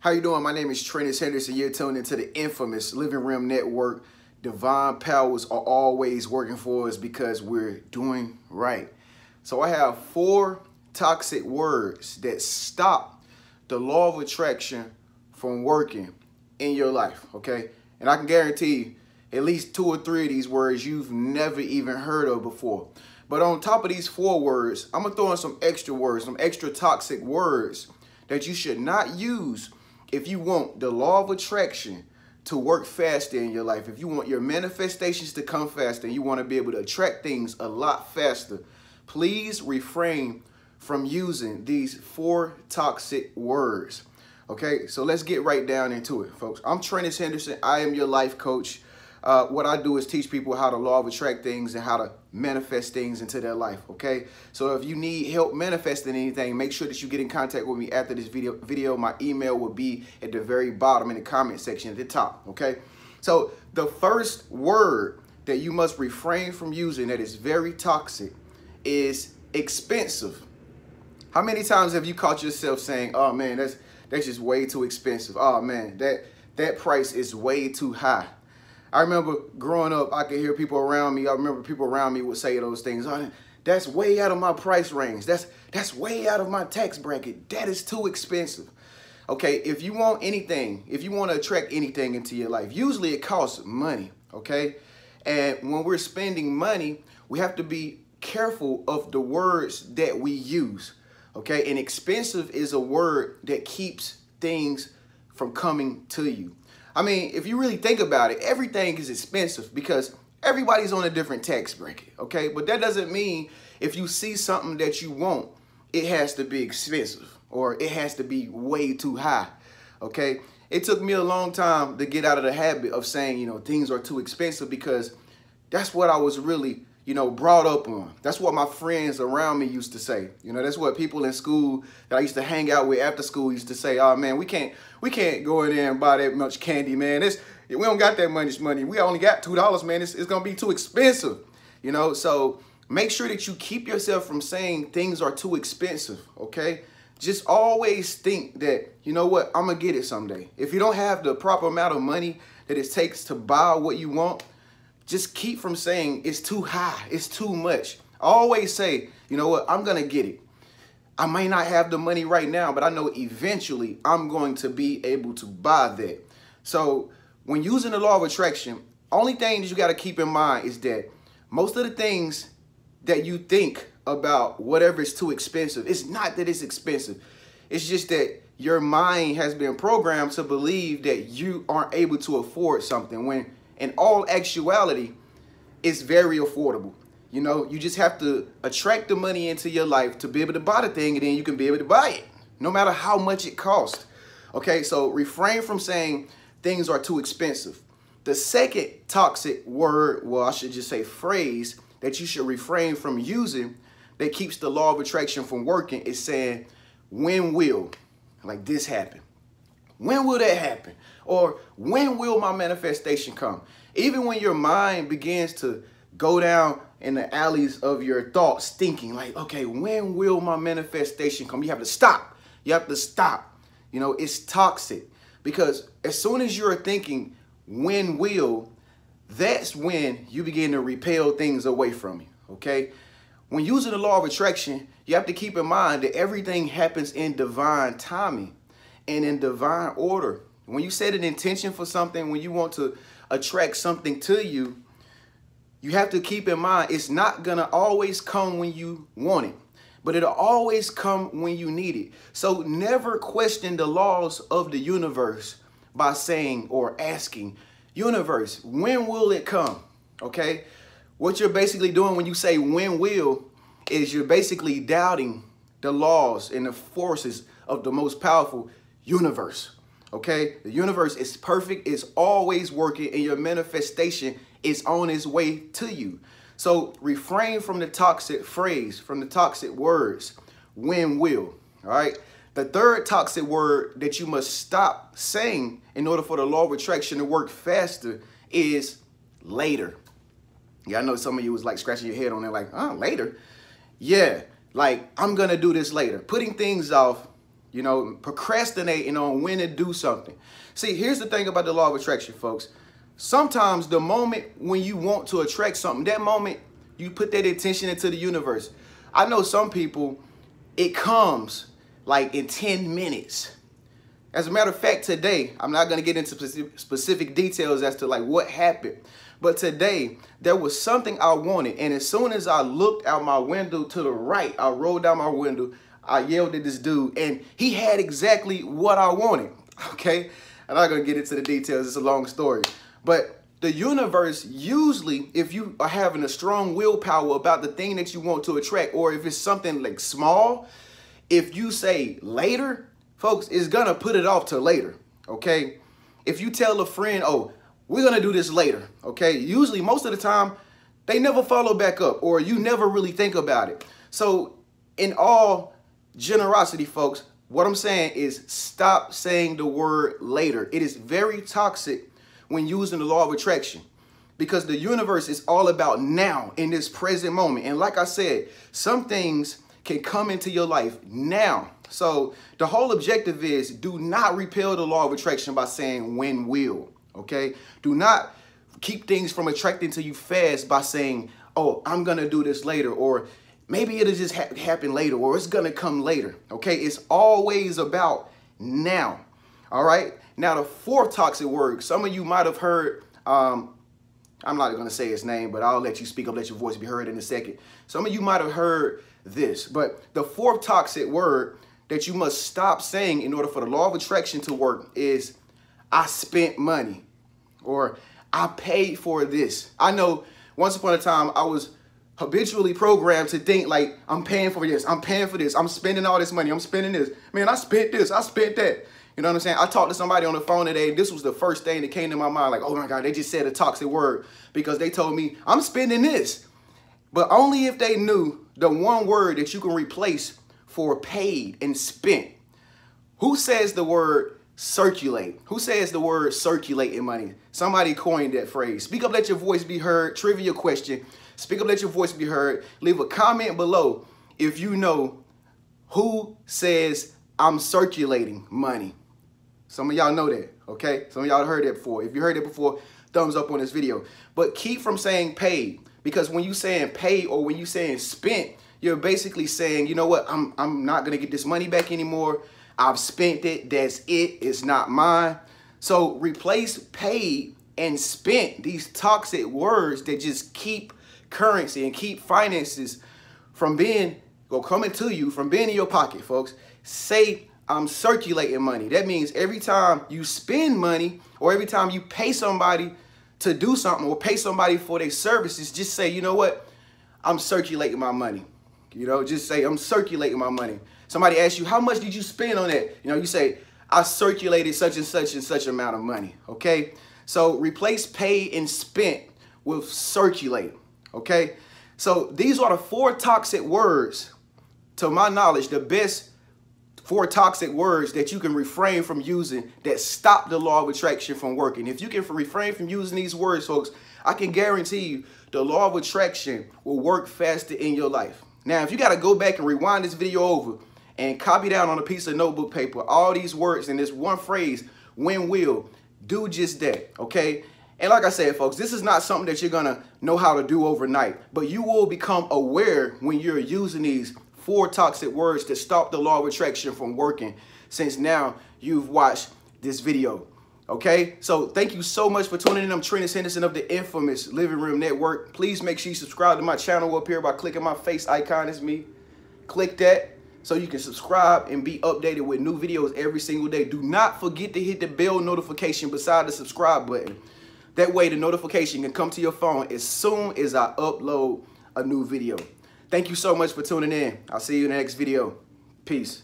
How you doing? My name is TreniuS, and you're tuned into the infamous Living Room Network. Divine powers are always working for us because we're doing right. So I have 4 toxic words that stop the law of attraction from working in your life, okay? And I can guarantee you, at least 2 or 3 of these words you've never even heard of before. But on top of these 4 words, I'm gonna throw in some extra words, some extra toxic words that you should not use if you want the law of attraction to work faster in your life. If you want your manifestations to come faster, and you want to be able to attract things a lot faster, please refrain from using these 4 toxic words. Okay, so let's get right down into it, folks. I'm TreniuS. I am your life coach. What I do is teach people how to law of attract things and how to manifest things into their life, okay? So if you need help manifesting anything, make sure that you get in contact with me after this video. My email will be at the very bottom in the comment section at the top, okay? So the first word that you must refrain from using that is very toxic is expensive. How many times have you caught yourself saying, oh man, that's just way too expensive. Oh man, that price is way too high. I remember growing up, I could hear people around me. I remember people around me would say those things. Oh, that's way out of my price range. That's way out of my tax bracket. That is too expensive. Okay, if you want anything, if you want to attract anything into your life, usually it costs money, okay? And when we're spending money, we have to be careful of the words that we use, okay? And expensive is a word that keeps things from coming to you. I mean, if you really think about it, everything is expensive because everybody's on a different tax bracket, okay? But that doesn't mean if you see something that you want, it has to be expensive or it has to be way too high, okay? It took me a long time to get out of the habit of saying, things are too expensive because that's what I was really, brought up on. That's what my friends around me used to say. That's what people in school that I used to hang out with after school used to say, oh man, we can't go in there and buy that much candy, man. We don't got that much money. We only got $2, man. It's gonna be too expensive. So make sure that you keep yourself from saying things are too expensive, okay? Just always think that, you know what, I'm gonna get it someday. If you don't have the proper amount of money that it takes to buy what you want, just keep from saying it's too high, it's too much. Always say, you know what, I'm gonna get it. I may not have the money right now, but I know eventually I'm going to be able to buy that. So when using the law of attraction, only thing that you gotta keep in mind is that most of the things that you think about, whatever is too expensive, it's not that it's expensive. It's just that your mind has been programmed to believe that you aren't able to afford something when in all actuality, it's very affordable. You just have to attract the money into your life to be able to buy the thing, and then you can be able to buy it, no matter how much it costs. Okay, so refrain from saying things are too expensive. The second toxic word, well, I should just say phrase, that you should refrain from using that keeps the law of attraction from working is saying, when will, like this happen? When will that happen? Or when will my manifestation come? Even when your mind begins to go down in the alleys of your thoughts thinking like, okay, when will my manifestation come? You have to stop. You have to stop. It's toxic because as soon as you're thinking when will, that's when you begin to repel things away from you, okay? When using the law of attraction, you have to keep in mind that everything happens in divine timing and in divine order. When you set an intention for something, when you want to attract something to you, you have to keep in mind it's not going to always come when you want it, but it'll always come when you need it. So never question the laws of the universe by saying or asking, universe, when will it come? Okay? What you're basically doing when you say when will is you're basically doubting the laws and the forces of the most powerful universe. Okay, the universe is perfect, it's always working, and your manifestation is on its way to you. So refrain from the toxic phrase, from the toxic words, when will, all right? The third toxic word that you must stop saying in order for the law of attraction to work faster is later. Yeah, I know some of you was like scratching your head on it like, oh, later? Yeah, like I'm gonna do this later. Putting things off you know, procrastinating on when to do something. See, here's the thing about the law of attraction, folks. Sometimes the moment when you want to attract something, that moment you put that intention into the universe. I know some people, it comes like in 10 minutes. As a matter of fact, today, I'm not going to get into specific details as to like what happened. But today, there was something I wanted. And as soon as I looked out my window to the right, I rolled down my window, I yelled at this dude, and he had exactly what I wanted. Okay? I'm not going to get into the details. It's a long story. But the universe, usually, if you are having a strong willpower about the thing that you want to attract, or if it's something like small, if you say later, folks, it's going to put it off to later, okay? If you tell a friend, oh, we're going to do this later, okay? Usually, most of the time, they never follow back up, or you never really think about it. So, in all generosity, folks, what I'm saying is stop saying the word later. It is very toxic when using the law of attraction, because the universe is all about now, in this present moment. And like I said, some things can come into your life now. So the whole objective is do not repel the law of attraction by saying when will, okay? Do not keep things from attracting to you fast by saying, oh, I'm gonna do this later, or maybe it'll just happen later, or it's gonna come later, okay? It's always about now, all right? Now, the fourth toxic word, some of you might have heard, I'm not going to say his name, but I'll let you speak up, let your voice be heard in a second. Some of you might have heard this, but the fourth toxic word that you must stop saying in order for the law of attraction to work is, I spent money, or I paid for this. I know once upon a time I was habitually programmed to think like, I'm paying for this, I'm paying for this, I'm spending all this money, I'm spending this. Man, I spent this, I spent that. You know what I'm saying? I talked to somebody on the phone today. This was the first thing that came to my mind. Like, oh my God, they just said a toxic word because they told me I'm spending this. But only if they knew the one word that you can replace for paid and spent. Who says the word circulate? Who says the word circulating money? Somebody coined that phrase. Speak up, let your voice be heard. Trivia question. Speak up, let your voice be heard. Leave a comment below if you know who says I'm circulating money. Some of y'all know that, okay? Some of y'all heard that before. If you heard it before, thumbs up on this video. But keep from saying paid, because when you saying paid or when you saying spent, you're basically saying, you know what, I'm not going to get this money back anymore. I've spent it. That's it. It's not mine. So replace paid and spent, these toxic words that just keep currency and keep finances from coming to you, from being in your pocket, folks. Say, I'm circulating money. That means every time you spend money or every time you pay somebody to do something or pay somebody for their services, just say, you know what? I'm circulating my money. You know, just say, I'm circulating my money. Somebody asks you, how much did you spend on that? You know, you say, I circulated such and such amount of money. Okay. So replace pay and spent with circulate. Okay. So these are the four toxic words, to my knowledge, the best 4 toxic words that you can refrain from using that stop the law of attraction from working. If you can refrain from using these words, folks, I can guarantee you the law of attraction will work faster in your life. Now, if you got to go back and rewind this video over and copy down on a piece of notebook paper all these words in this one phrase, when will, do just that, okay? And like I said, folks, this is not something that you're going to know how to do overnight, but you will become aware when you're using these 4 toxic words to stop the law of attraction from working, since now you've watched this video. Okay, so thank you so much for tuning in. I'm TreniuS Henderson of the infamous Living Room Network. Please make sure you subscribe to my channel up here by clicking my face icon. It's me. Click that so you can subscribe and be updated with new videos every single day. Do not forget to hit the bell notification beside the subscribe button. That way the notification can come to your phone as soon as I upload a new video. Thank you so much for tuning in. I'll see you in the next video. Peace.